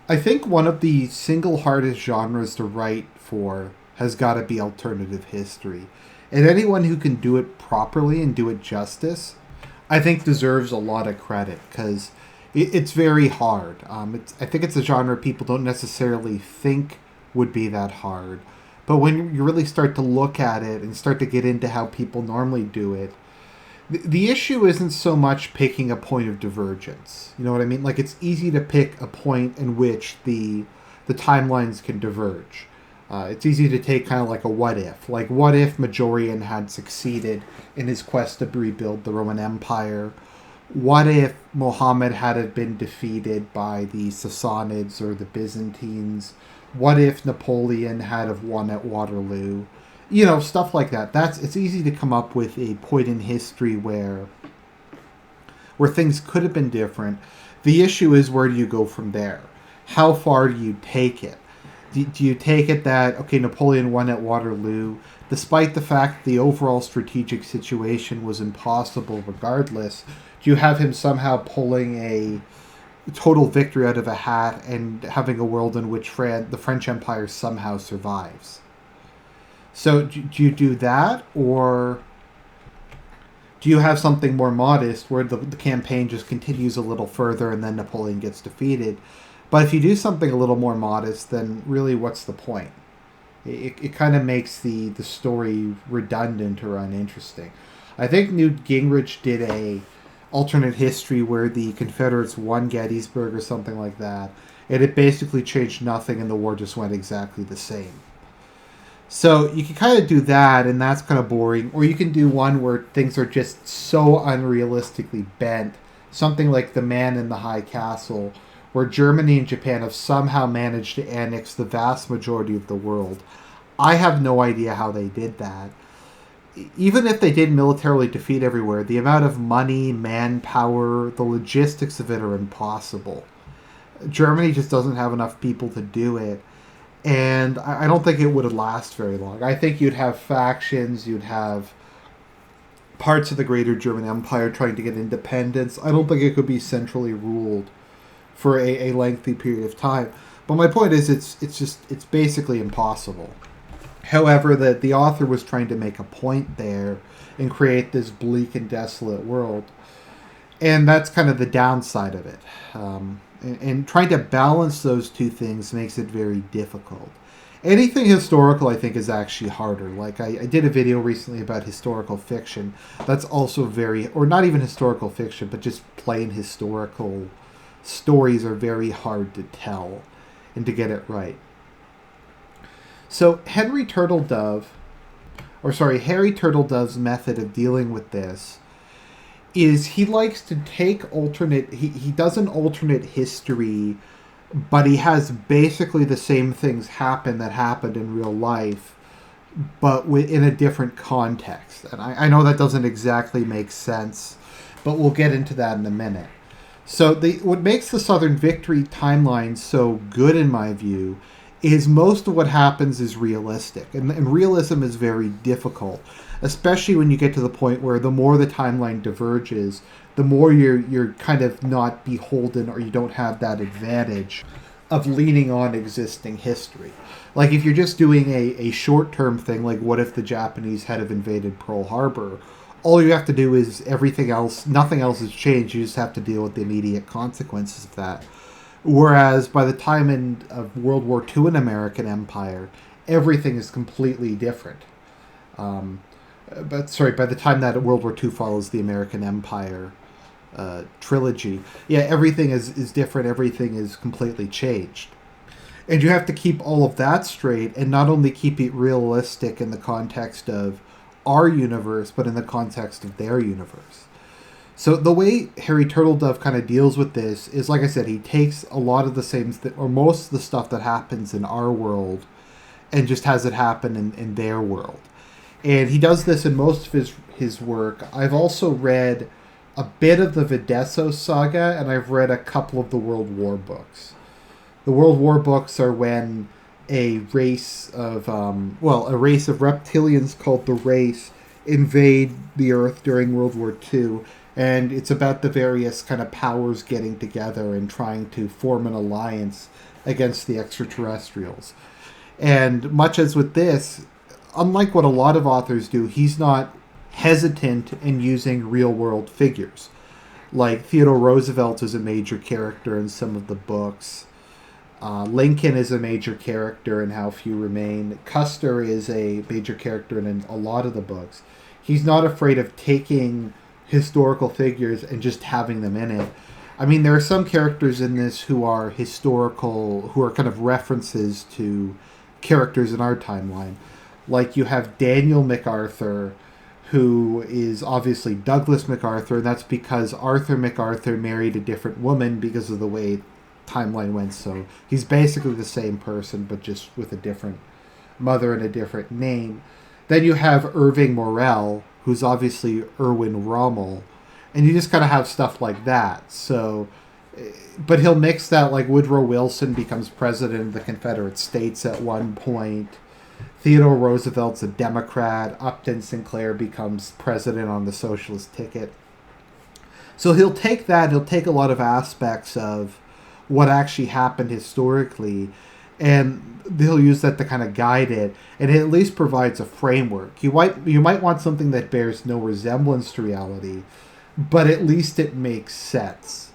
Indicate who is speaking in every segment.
Speaker 1: I think one of the single hardest genres to write for has got to be alternative history. And anyone who can do it properly and do it justice, I think deserves a lot of credit because it's very hard. I think it's a genre people don't necessarily think would be that hard. But when you really start to look at it and start to get into how people normally do it, the issue isn't so much picking a point of divergence. You know what I mean? Like it's easy to pick a point in which the timelines can diverge. It's easy to take kind of like a what if. Like what if Majorian had succeeded in his quest to rebuild the Roman Empire? What if Muhammad had been defeated by the Sassanids or the Byzantines? What if Napoleon had have won at Waterloo? You know, stuff like that. It's easy to come up with a point in history where things could have been different. The issue is, where do you go from there? How far do you take it? Do you take it that, okay, Napoleon won at Waterloo, despite the fact the overall strategic situation was impossible regardless? Do you have him somehow pulling a total victory out of a hat and having a world in which the French Empire somehow survives? So do you do that, or do you have something more modest where the campaign just continues a little further and then Napoleon gets defeated? But if you do something a little more modest, then really what's the point? It kind of makes the story redundant or uninteresting. I think Newt Gingrich did a alternate history where the Confederates won Gettysburg or something like that, and it basically changed nothing and the war just went exactly the same. So you can kind of do that, and that's kind of boring. Or you can do one where things are just so unrealistically bent. Something like The Man in the High Castle, where Germany and Japan have somehow managed to annex the vast majority of the world. I have no idea how they did that. Even if they did militarily defeat everywhere, the amount of money, manpower, the logistics of it are impossible. Germany just doesn't have enough people to do it. And I don't think it would last very long. I think you'd have factions, you'd have parts of the greater German Empire trying to get independence. I don't think it could be centrally ruled for a lengthy period of time. But my point is, it's basically impossible. However, the author was trying to make a point there and create this bleak and desolate world, and that's kind of the downside of it. And trying to balance those two things makes it very difficult. Anything historical, I think, is actually harder. Like, I did a video recently about historical fiction. That's also very, or not even historical fiction, but just plain historical stories are very hard to tell and to get it right. So Harry Turtledove's method of dealing with this is he likes to take he does an alternate history, but he has basically the same things happen that happened in real life, but in a different context. And I know that doesn't exactly make sense, but we'll get into that in a minute. So what makes the Southern Victory timeline so good, in my view, is most of what happens is realistic. And realism is very difficult, especially when you get to the point where the more the timeline diverges, the more you're kind of not beholden, or you don't have that advantage of leaning on existing history. Like if you're just doing a short-term thing, like what if the Japanese had have invaded Pearl Harbor, all you have to do is nothing else has changed. You just have to deal with the immediate consequences of that. Whereas by the time of World War II in American Empire, everything is completely different. By the time that World War II follows the American Empire trilogy, everything is different. Everything is completely changed. And you have to keep all of that straight and not only keep it realistic in the context of our universe, but in the context of their universe. So the way Harry Turtledove kind of deals with this is, like I said, he takes a lot of the same, or most of the stuff that happens in our world and just has it happen in their world. And he does this in most of his work. I've also read a bit of the Videsso saga, and I've read a couple of the World War books. The World War books are when a race of reptilians called the Race invade the Earth during World War II, And it's about the various kind of powers getting together and trying to form an alliance against the extraterrestrials. And much as with this, unlike what a lot of authors do, he's not hesitant in using real world figures. Like Theodore Roosevelt is a major character in some of the books. Lincoln is a major character in How Few Remain. Custer is a major character in a lot of the books. He's not afraid of taking historical figures and just having them in it. I mean, there are some characters in this who are historical, who are kind of references to characters in our timeline. Like you have Daniel MacArthur, who is obviously Douglas MacArthur, and that's because Arthur MacArthur married a different woman because of the way timeline went. So he's basically the same person, but just with a different mother and a different name. Then you have Irving Morel, who's obviously Erwin Rommel, and you just kind of have stuff like that. So, but he'll mix that, like Woodrow Wilson becomes president of the Confederate States at one point. Theodore Roosevelt's a Democrat. Upton Sinclair becomes president on the socialist ticket. So he'll take that, he'll take a lot of aspects of what actually happened historically, and he'll use that to kind of guide it, and it at least provides a framework. You might want something that bears no resemblance to reality, but at least it makes sense.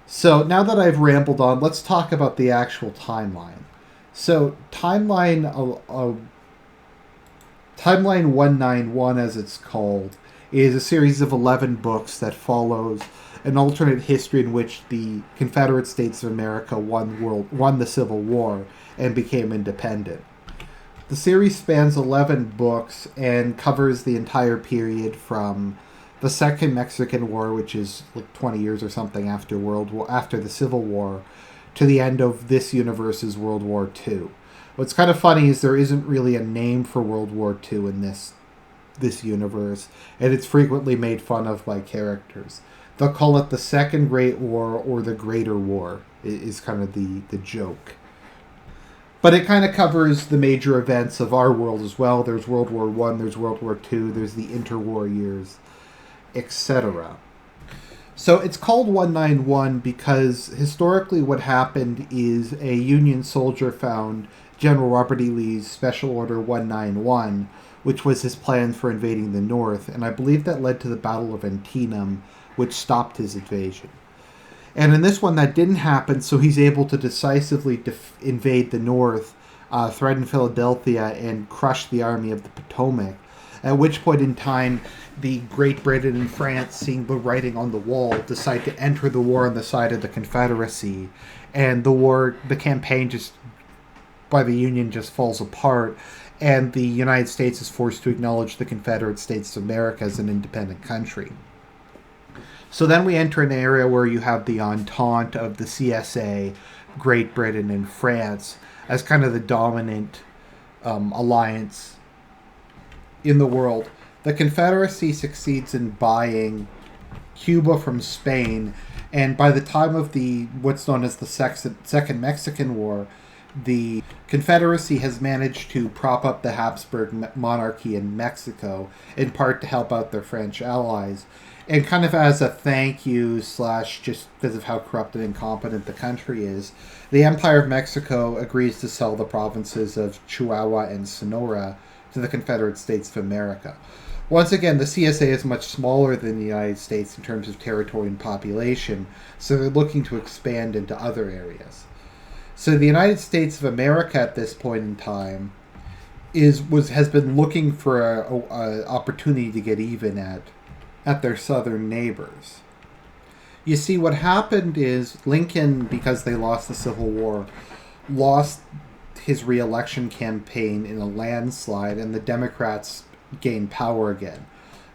Speaker 1: So now that I've rambled on, let's talk about the actual timeline. So Timeline 191, as it's called, is a series of 11 books that follows an alternate history in which the Confederate States of America won the Civil War and became independent. The series spans 11 books and covers the entire period from the Second Mexican War, which is like 20 years or something after the Civil War, to the end of this universe's World War II. What's kind of funny is there isn't really a name for World War II in this universe, and it's frequently made fun of by characters. They'll call it the Second Great War or the Greater War, is kind of the joke. But it kind of covers the major events of our world as well. There's World War I, there's World War II, there's the interwar years, etc. So it's called 191 because historically what happened is a Union soldier found General Robert E. Lee's Special Order 191, which was his plan for invading the North, and I believe that led to the Battle of Antietam, which stopped his invasion. And in this one, that didn't happen, so he's able to decisively invade the North, threaten Philadelphia, and crush the Army of the Potomac, at which point in time, the Great Britain and France, seeing the writing on the wall, decide to enter the war on the side of the Confederacy, and the campaign by the Union just falls apart, and the United States is forced to acknowledge the Confederate States of America as an independent country. So then we enter an area where you have the Entente of the CSA, Great Britain, and France as kind of the dominant alliance in the world. The Confederacy succeeds in buying Cuba from Spain, and by the time of what's known as the Second Mexican War, the Confederacy has managed to prop up the Habsburg monarchy in Mexico, in part to help out their French allies. And kind of as a thank you / just because of how corrupt and incompetent the country is, the Empire of Mexico agrees to sell the provinces of Chihuahua and Sonora to the Confederate States of America. Once again, the CSA is much smaller than the United States in terms of territory and population, so they're looking to expand into other areas. So the United States of America at this point in time has been looking for a opportunity to get even at their southern neighbors. You see, what happened is Lincoln, because they lost the Civil War, lost his re-election campaign in a landslide, and the Democrats gained power again.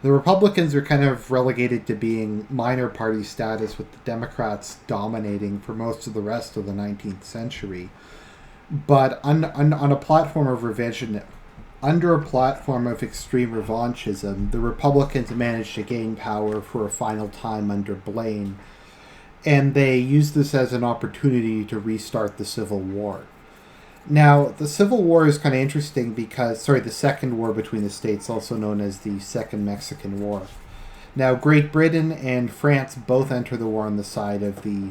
Speaker 1: The Republicans are kind of relegated to being minor party status, with the Democrats dominating for most of the rest of the 19th century. But on a platform of revision, under a platform of extreme revanchism, the Republicans managed to gain power for a final time under Blaine, and they used this as an opportunity to restart the Civil War. Now, the Civil War is kind of interesting because, the Second War between the states, also known as the Second Mexican War. Now, Great Britain and France both enter the war on the side of the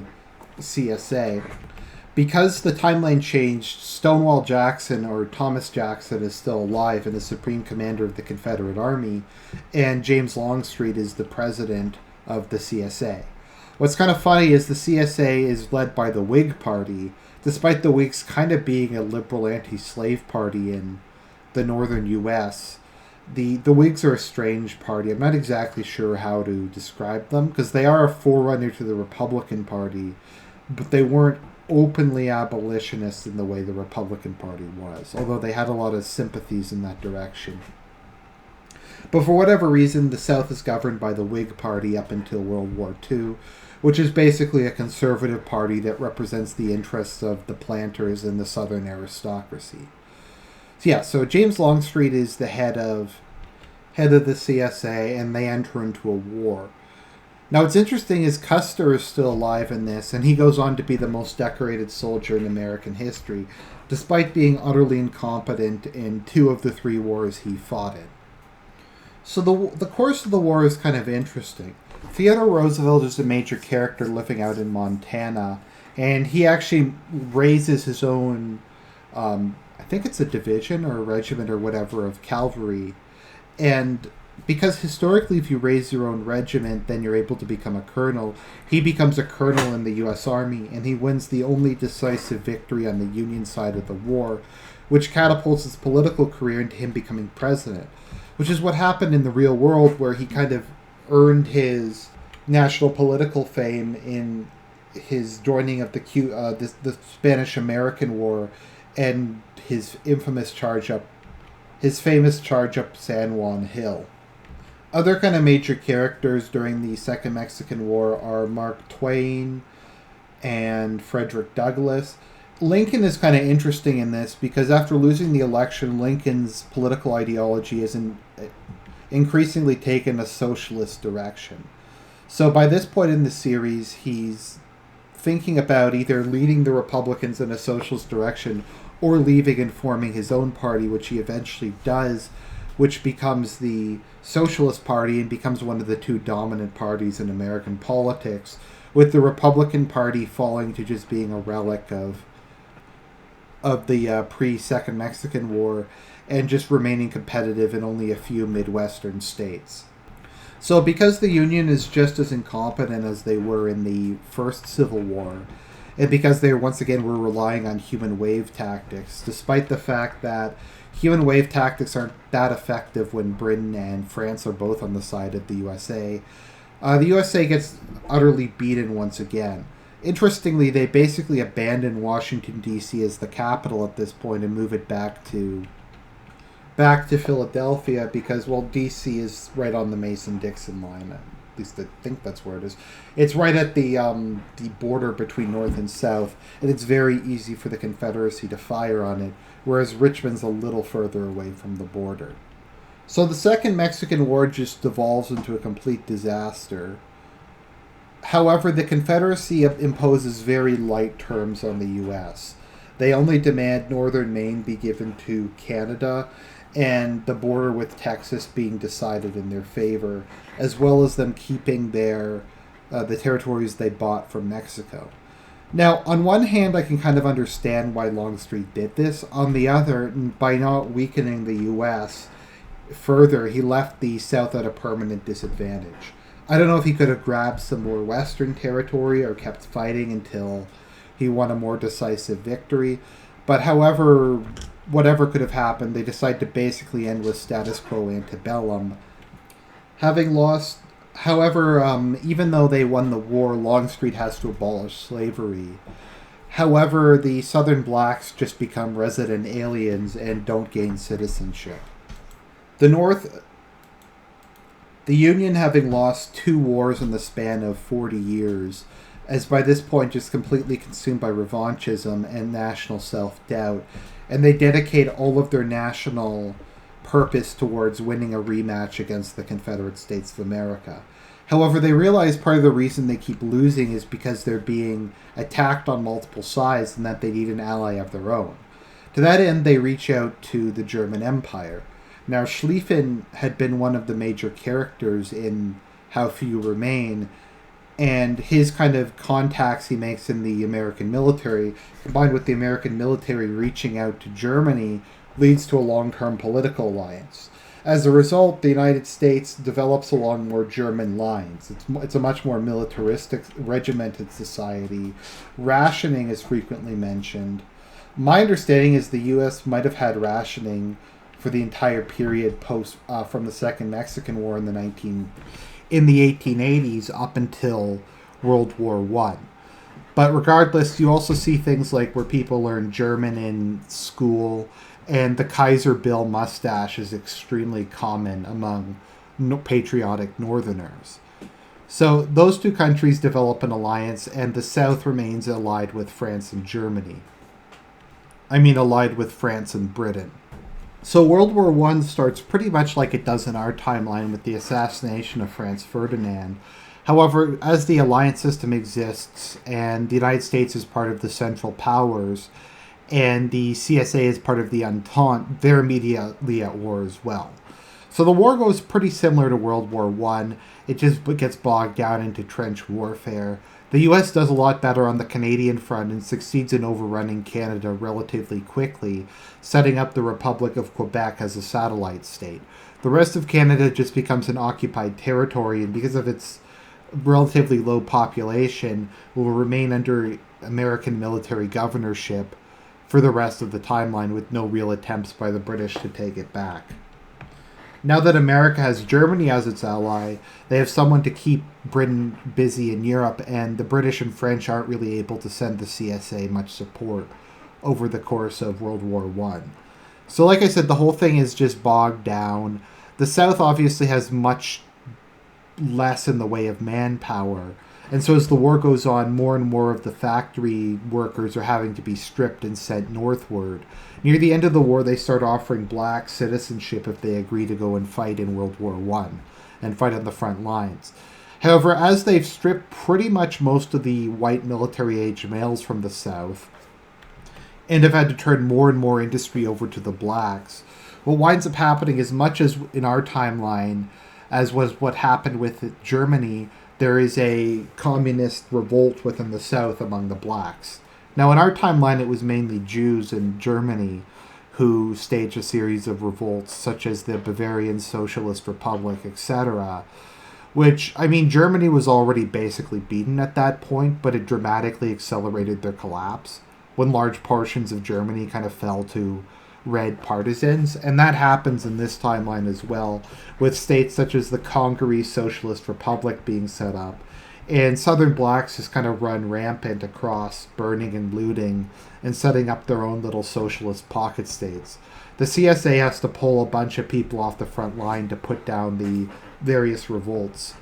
Speaker 1: CSA. Because the timeline changed, Stonewall Jackson, or Thomas Jackson, is still alive and the supreme commander of the Confederate Army, and James Longstreet is the president of the CSA. What's kind of funny is the CSA is led by the Whig Party, despite the Whigs kind of being a liberal anti-slave party in the northern U.S. The Whigs are a strange party. I'm not exactly sure how to describe them, because they are a forerunner to the Republican Party, but they weren't openly abolitionists in the way the Republican Party was, although they had a lot of sympathies in that direction. But for whatever reason, the South is governed by the Whig Party up until World War II, which is basically a conservative party that represents the interests of the planters and the Southern aristocracy. So James Longstreet is the head of the CSA, and they enter into a war. Now, what's interesting is Custer is still alive in this, and he goes on to be the most decorated soldier in American history, despite being utterly incompetent in 2 of the 3 wars he fought in. So the course of the war is kind of interesting. Theodore Roosevelt is a major character living out in Montana, and he actually raises his own, I think it's a division or a regiment or whatever, of cavalry. And because historically, if you raise your own regiment, then you're able to become a colonel. He becomes a colonel in the U.S. Army, and he wins the only decisive victory on the Union side of the war, which catapults his political career into him becoming president, which is what happened in the real world, where he kind of earned his national political fame in his joining of the Spanish-American War and his famous charge up San Juan Hill. Other kind of major characters during the Second Mexican War are Mark Twain and Frederick Douglass. Lincoln is kind of interesting in this because after losing the election, Lincoln's political ideology has increasingly taken a socialist direction. So by this point in the series, he's thinking about either leading the Republicans in a socialist direction or leaving and forming his own party, which he eventually does, which becomes the Socialist Party and becomes one of the 2 dominant parties in American politics, with the Republican Party falling to just being a relic of the pre-Second Mexican War and just remaining competitive in only a few Midwestern states. So because the Union is just as incompetent as they were in the first Civil War, and because they once again were relying on human wave tactics, despite the fact that human wave tactics aren't that effective when Britain and France are both on the side of the USA, the USA gets utterly beaten once again. Interestingly, they basically abandon Washington, D.C. as the capital at this point and move it back to Philadelphia because, well, D.C. is right on the Mason-Dixon line. At least I think that's where it is. It's right at the border between North and South, and it's very easy for the Confederacy to fire on it, whereas Richmond's a little further away from the border. So the Second Mexican War just devolves into a complete disaster. However, the Confederacy imposes very light terms on the U.S. They only demand northern Maine be given to Canada, and the border with Texas being decided in their favor, as well as them keeping the territories they bought from Mexico. Now, on one hand, I can kind of understand why Longstreet did this. On the other, by not weakening the U.S. further, he left the South at a permanent disadvantage. I don't know if he could have grabbed some more Western territory or kept fighting until he won a more decisive victory, but whatever could have happened, they decided to basically end with status quo antebellum. Having lost, however, even though they won the war, Longstreet has to abolish slavery. However, the Southern blacks just become resident aliens and don't gain citizenship. The North, the Union, having lost 2 wars in the span of 40 years, is by this point just completely consumed by revanchism and national self-doubt, and they dedicate all of their national purpose towards winning a rematch against the Confederate States of America. However, they realize part of the reason they keep losing is because they're being attacked on multiple sides and that they need an ally of their own. To that end, they reach out to the German Empire. Now, Schlieffen had been one of the major characters in how few remain. And his kind of contacts he makes in the American military, combined with the American military reaching out to Germany, leads to a long-term political alliance. As a result, the United States develops along more German lines. It's a much more militaristic, regimented society. Rationing is frequently mentioned. My understanding is the U.S. might have had rationing for the entire period post from the Second Mexican War in the 1880s up until World War One. But regardless, you also see things like where people learn German in school, and the Kaiser Bill mustache is extremely common among patriotic Northerners. So those two countries develop an alliance, and the South remains allied with France and Germany. I mean, allied with France and Britain. So World War One starts pretty much like it does in our timeline with the assassination of Franz Ferdinand. However, as the alliance system exists and the United States is part of the Central Powers and the CSA is part of the Entente, they're immediately at war as well. So the war goes pretty similar to World War One. It just gets bogged down into trench warfare. The US does a lot better on the Canadian front and succeeds in overrunning Canada relatively quickly, setting up the Republic of Quebec as a satellite state. The rest of Canada just becomes an occupied territory, and because of its relatively low population, will remain under American military governorship for the rest of the timeline, with no real attempts by the British to take it back. Now that America has Germany as its ally, they have someone to keep Britain busy in Europe, and the British and French aren't really able to send the CSA much support over the course of World War One. So like I said, the whole thing is just bogged down. The South obviously has much less in the way of manpower, and so as the war goes on, more and more of the factory workers are having to be stripped and sent northward. Near the end of the war, they start offering black citizenship if they agree to go and fight in World War One and fight on the front lines. However, as they've stripped pretty much most of the white military-age males from the South and have had to turn more and more industry over to the blacks, what winds up happening, as much as in our timeline as was what happened with Germany, there is a communist revolt within the South among the blacks. Now, in our timeline, it was mainly Jews in Germany who staged a series of revolts, such as the Bavarian Socialist Republic, etc. Which, I mean, Germany was already basically beaten at that point, but it dramatically accelerated their collapse when large portions of Germany kind of fell to red partisans. And that happens in this timeline as well, with states such as the Congolese Socialist Republic being set up. And Southern blacks just kind of run rampant across, burning and looting, and setting up their own little socialist pocket states. The CSA has to pull a bunch of people off the front line to put down the various revolts.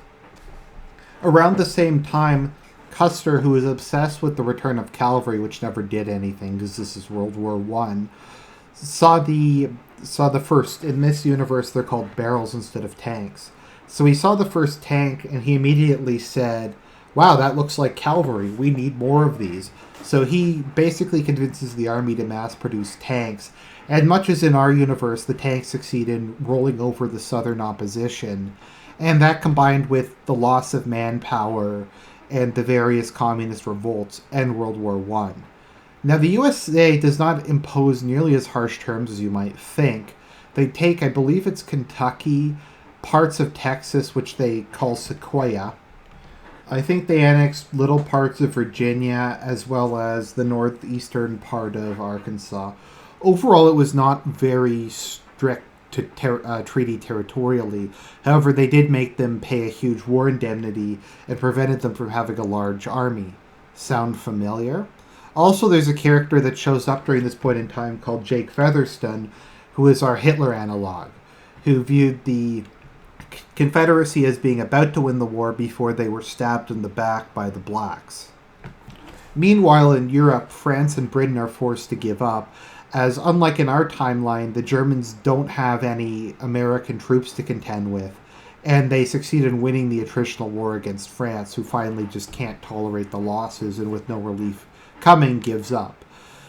Speaker 1: Around the same time, Custer, who is obsessed with the return of cavalry, which never did anything because this is World War One, saw the first, in this universe they're called barrels instead of tanks. So he saw the first tank and he immediately said, wow, that looks like cavalry. We need more of these. So he basically convinces the army to mass produce tanks. And much as in our universe, the tanks succeed in rolling over the Southern opposition. And that, combined with the loss of manpower and the various communist revolts, end World War One. Now, the USA does not impose nearly as harsh terms as you might think. They take, I believe it's Kentucky, parts of Texas, which they call Sequoia. I think they annexed little parts of Virginia, as well as the northeastern part of Arkansas. Overall, it was not very strict to treaty territorially. However, they did make them pay a huge war indemnity and prevented them from having a large army. Sound familiar? Also, there's a character that shows up during this point in time called Jake Featherstone, who is our Hitler analog, who viewed the Confederacy as being about to win the war before they were stabbed in the back by the blacks. Meanwhile, in Europe, France and Britain are forced to give up, as unlike in our timeline, the Germans don't have any American troops to contend with, and they succeed in winning the attritional war against France, who finally just can't tolerate the losses and with no relief coming, gives up.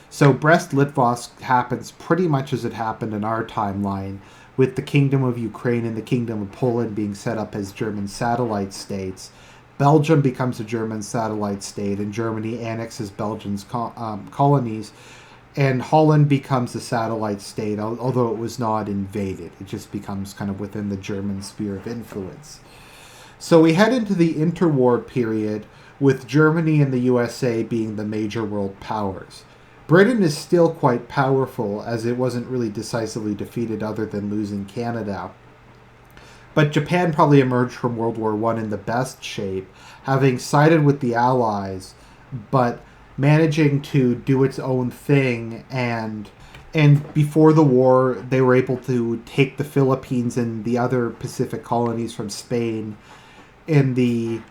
Speaker 1: So Brest-Litovsk happens pretty much as it happened in our timeline, with the Kingdom of Ukraine and the Kingdom of Poland being set up as German satellite states. Belgium becomes a German satellite state, and Germany annexes Belgium's colonies, and Holland becomes a satellite state, although it was not invaded. It just becomes kind of within the German sphere of influence. So we head into the interwar period, with Germany and the USA being the major world powers. Britain is still quite powerful, as it wasn't really decisively defeated other than losing Canada. But Japan probably emerged from World War I in the best shape, having sided with the Allies, but managing to do its own thing, and before the war they were able to take the Philippines and the other Pacific colonies from Spain in the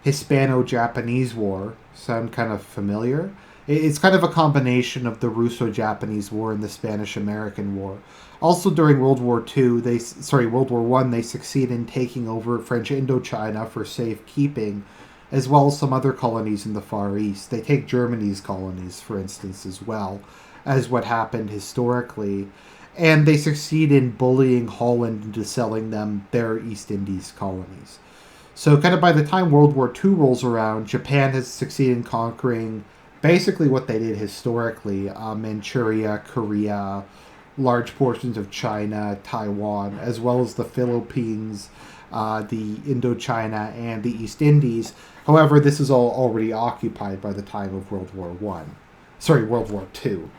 Speaker 1: Hispano-Japanese War. Sound kind of familiar? It's kind of a combination of the Russo-Japanese War and the Spanish-American War. Also during World War I, they succeed in taking over French Indochina for safekeeping, as well as some other colonies in the Far East. They take Germany's colonies, for instance, as well, as what happened historically. And they succeed in bullying Holland into selling them their East Indies colonies. So kind of by the time World War II rolls around, Japan has succeeded in conquering basically what they did historically: Manchuria, Korea, large portions of China, Taiwan, as well as the Philippines, the Indochina, and the East Indies. However, this is all already occupied by the time of World War II.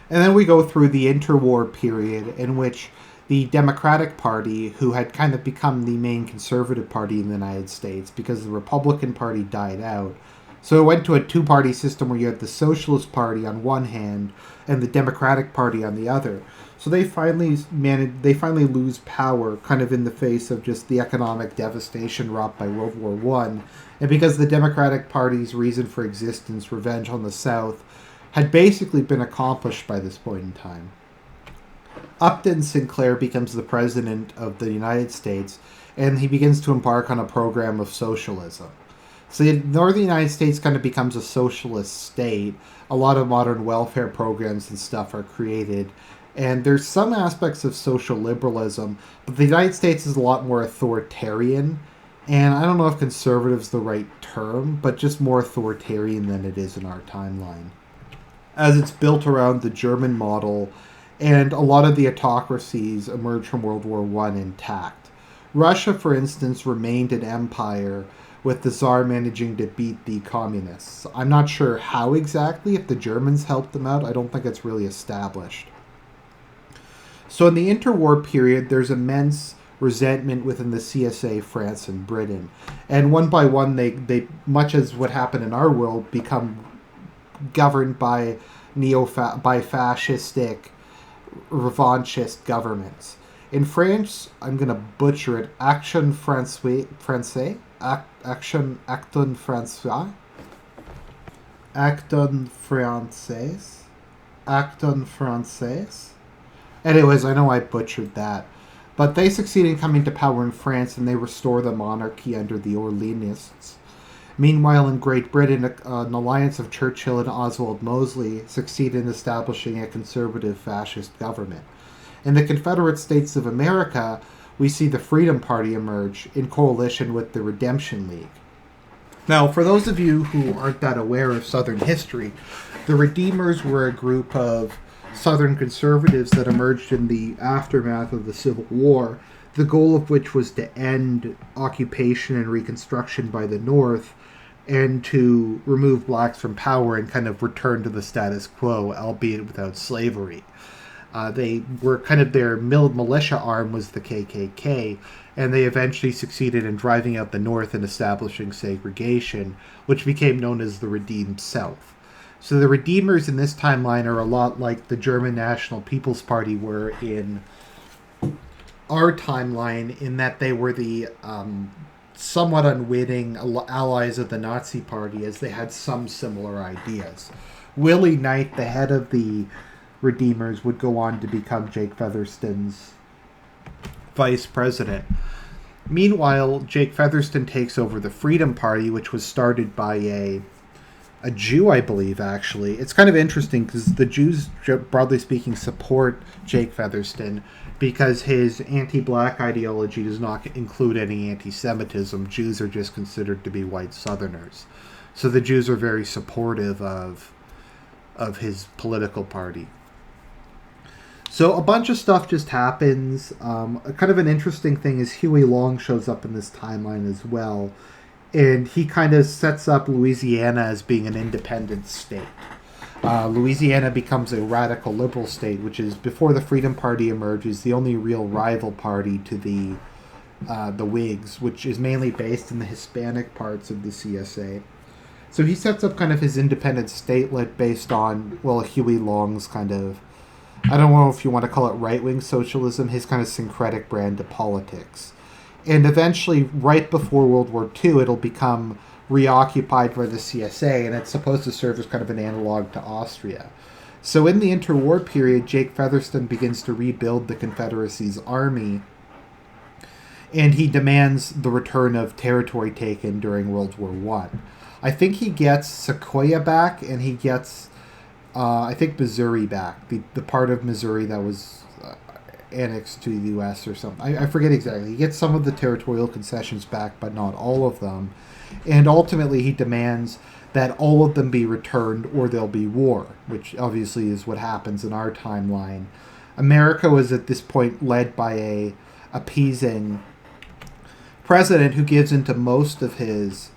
Speaker 1: And then we go through the interwar period, in which the Democratic Party, who had kind of become the main conservative party in the United States because the Republican Party died out. So it went to a two-party system where you had the Socialist Party on one hand and the Democratic Party on the other. So they finally lose power, kind of in the face of just the economic devastation wrought by World War I. And because the Democratic Party's reason for existence, revenge on the South, had basically been accomplished by this point in time. Upton Sinclair becomes the president of the United States, and he begins to embark on a program of socialism. So the northern United States kind of becomes a socialist state. A lot of modern welfare programs and stuff are created, and there's some aspects of social liberalism, but the United States is a lot more authoritarian, and I don't know if conservative is the right term, but just more authoritarian than it is in our timeline, as it's built around the German model, and a lot of the autocracies emerged from World War I intact. Russia, for instance, remained an empire, with the Tsar managing to beat the communists. I'm not sure how exactly, if the Germans helped them out. I don't think it's really established. So in the interwar period, there's immense resentment within the CSA, France, and Britain. And one by one, they much as what happened in our world, become governed by fascistic, revanchist governments. In France, I'm going to butcher it, Action Française, Acton Française. Anyways, I know I butchered that. But they succeed in coming to power in France, and they restore the monarchy under the Orleanists. Meanwhile, in Great Britain, an alliance of Churchill and Oswald Mosley succeed in establishing a conservative fascist government. In the Confederate States of America, we see the Freedom Party emerge in coalition with the Redemption League. Now, for those of you who aren't that aware of Southern history, the Redeemers were a group of Southern conservatives that emerged in the aftermath of the Civil War, the goal of which was to end occupation and Reconstruction by the North, and to remove blacks from power and kind of return to the status quo, albeit without slavery. They were kind of their militia arm was the KKK, and they eventually succeeded in driving out the North and establishing segregation, which became known as the Redeemed South. So the Redeemers in this timeline are a lot like the German National People's Party were in our timeline, in that they were the somewhat unwitting allies of the Nazi Party, as they had some similar ideas. Willie Knight, the head of the Redeemers, would go on to become Jake Featherston's vice president. Meanwhile, Jake Featherston takes over the Freedom Party, which was started by a Jew, I believe, actually. It's kind of interesting because the Jews, broadly speaking, support Jake Featherston. because his anti-black ideology does not include any anti-Semitism. Jews are just considered to be white Southerners. So the Jews are very supportive of his political party. So a bunch of stuff just happens. Kind of an interesting thing is Huey Long shows up in this timeline as well. And he kind of sets up Louisiana as being an independent state. Louisiana becomes a radical liberal state, which is, before the Freedom Party emerges, the only real rival party to the Whigs, which is mainly based in the Hispanic parts of the CSA. So he sets up kind of his independent statelet based on, well, Huey Long's kind of, I don't know if you want to call it right-wing socialism, his kind of syncretic brand of politics. And eventually, right before World War II, it'll become reoccupied by the CSA, and it's supposed to serve as kind of an analog to Austria. So in the interwar period, Jake Featherston begins to rebuild the Confederacy's army, and he demands the return of territory taken during World War One. I think he gets Sequoia back, and he gets, I think, Missouri back, the part of Missouri that was annexed to the U.S. or something. I forget exactly. He gets some of the territorial concessions back, but not all of them. And ultimately, he demands that all of them be returned or there'll be war, which obviously is what happens in our timeline. America was at this point led by a appeasing president who gives into most of his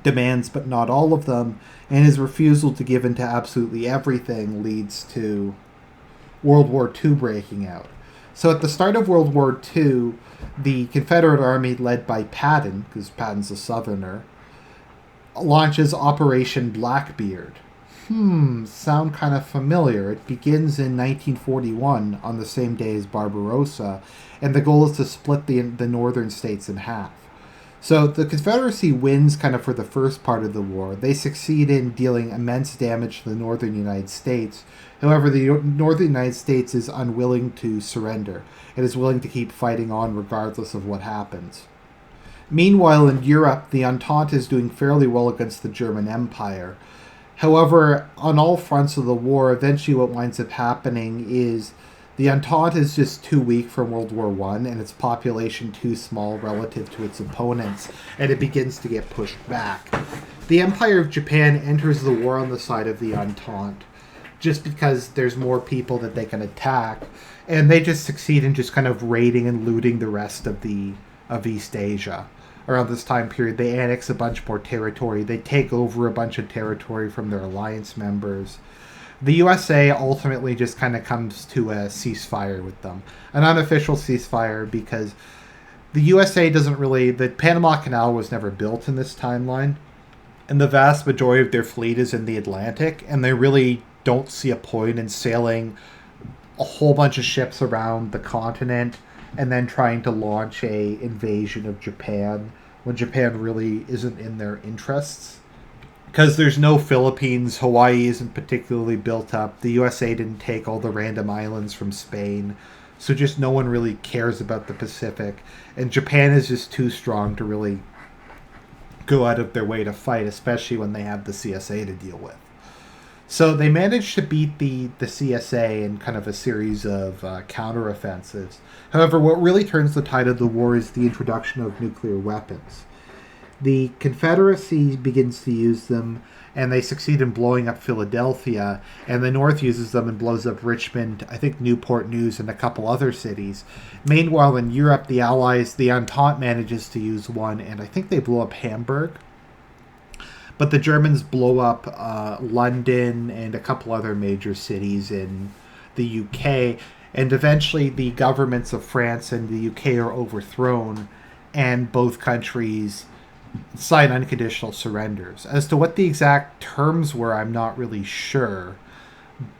Speaker 1: demands, but not all of them, and his refusal to give into absolutely everything leads to World War II breaking out. So at the start of World War II, the Confederate Army, led by Patton, because Patton's a Southerner, launches Operation Blackbeard. Sound kind of familiar. It begins in 1941, on the same day as Barbarossa, and the goal is to split the northern states in half. So the Confederacy wins kind of for the first part of the war. They succeed in dealing immense damage to the northern United States. However, the northern United States is unwilling to surrender. It is willing to keep fighting on regardless of what happens. Meanwhile, in Europe, the Entente is doing fairly well against the German Empire. However, on all fronts of the war, eventually what winds up happening is the Entente is just too weak from World War I, and its population too small relative to its opponents, and it begins to get pushed back. The Empire of Japan enters the war on the side of the Entente, just because there's more people that they can attack, and they just succeed in just kind of raiding and looting the rest of East Asia. Around this time period, they annex a bunch more territory. They take over a bunch of territory from their alliance members. The USA ultimately just kind of comes to a ceasefire with them. An unofficial ceasefire, because the USA doesn't really... The Panama Canal was never built in this timeline, and the vast majority of their fleet is in the Atlantic, and they really don't see a point in sailing a whole bunch of ships around the continent and then trying to launch a invasion of Japan when Japan really isn't in their interests. Because there's no Philippines, Hawaii isn't particularly built up, the USA didn't take all the random islands from Spain, so just no one really cares about the Pacific, and Japan is just too strong to really go out of their way to fight, especially when they have the CSA to deal with. So they managed to beat the CSA in kind of a series of counteroffensives. However, what really turns the tide of the war is the introduction of nuclear weapons. The Confederacy begins to use them, and they succeed in blowing up Philadelphia, and the North uses them and blows up Richmond, I think Newport News, and a couple other cities. Meanwhile, in Europe, the Allies, the Entente manages to use one, and I think they blow up Hamburg. But the Germans blow up London and a couple other major cities in the UK, and eventually the governments of France and the UK are overthrown, and both countries sign unconditional surrenders. As to what the exact terms were, I'm not really sure,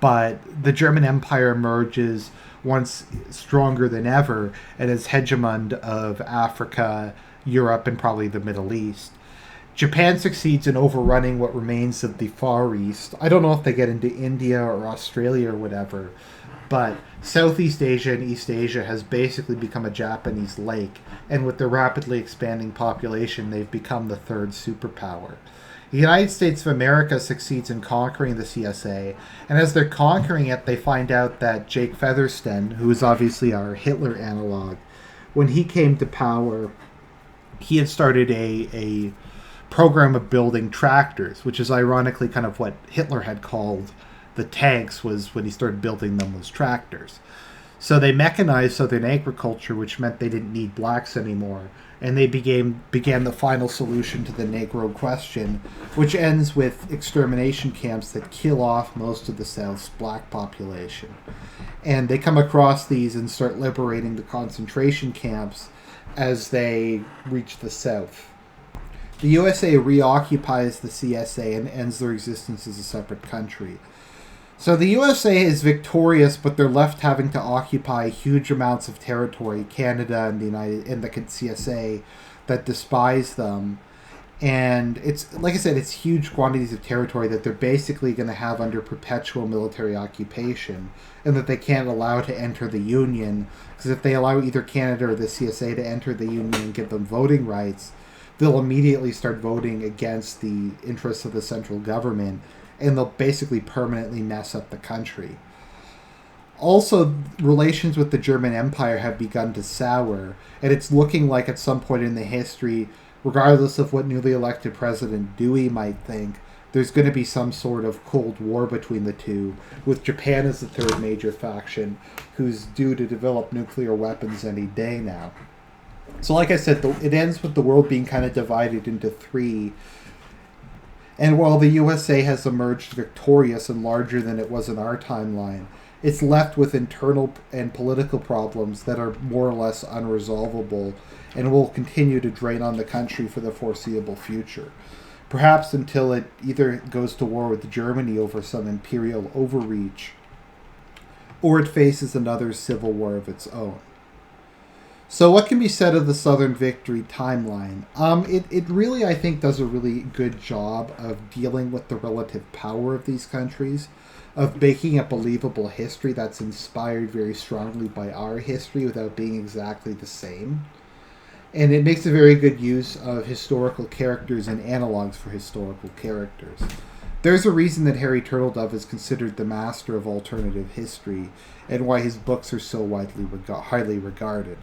Speaker 1: but the German Empire emerges once stronger than ever and is hegemon of Africa, Europe, and probably the Middle East. Japan succeeds in overrunning what remains of the Far East. I don't know if they get into India or Australia or whatever, but Southeast Asia and East Asia has basically become a Japanese lake, and with their rapidly expanding population, they've become the third superpower. The United States of America succeeds in conquering the CSA, and as they're conquering it, they find out that Jake Featherstone, who is obviously our Hitler analog, when he came to power, he had started a program of building tractors, which is ironically kind of what Hitler had called the tanks, was when he started building them was tractors. So they mechanized southern agriculture, which meant they didn't need blacks anymore, and they began the final solution to the Negro question, which ends with extermination camps that kill off most of the South's black population. And they come across these and start liberating the concentration camps as they reach the South. The USA reoccupies the CSA and ends their existence as a separate country. So the USA is victorious, but they're left having to occupy huge amounts of territory, Canada and the CSA, that despise them. And it's, like I said, it's huge quantities of territory that they're basically going to have under perpetual military occupation, and that they can't allow to enter the Union, because if they allow either Canada or the CSA to enter the Union and give them voting rights, they'll immediately start voting against the interests of the central government, and they'll basically permanently mess up the country. Also, relations with the German Empire have begun to sour, and it's looking like at some point in the history, regardless of what newly elected President Dewey might think, there's going to be some sort of Cold War between the two, with Japan as the third major faction, who's due to develop nuclear weapons any day now. So like I said, it ends with the world being kind of divided into three. And while the USA has emerged victorious and larger than it was in our timeline, it's left with internal and political problems that are more or less unresolvable and will continue to drain on the country for the foreseeable future. Perhaps until it either goes to war with Germany over some imperial overreach, or it faces another civil war of its own. So what can be said of the Southern Victory timeline? It really, I think, does a really good job of dealing with the relative power of these countries, of making a believable history that's inspired very strongly by our history without being exactly the same. And it makes a very good use of historical characters and analogs for historical characters. There's a reason that Harry Turtledove is considered the master of alternative history, and why his books are so highly regarded.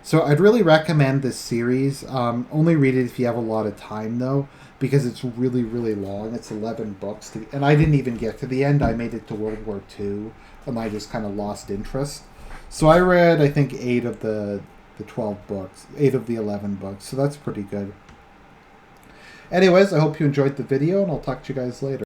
Speaker 1: So I'd really recommend this series. Only read it if you have a lot of time, though, because it's really, really long. It's 11 books. And I didn't even get to the end. I made it to World War II, and I just kind of lost interest. So I read, I think, 8 of the 12 books, 8 of the 11 books. So that's pretty good. Anyways, I hope you enjoyed the video, and I'll talk to you guys later.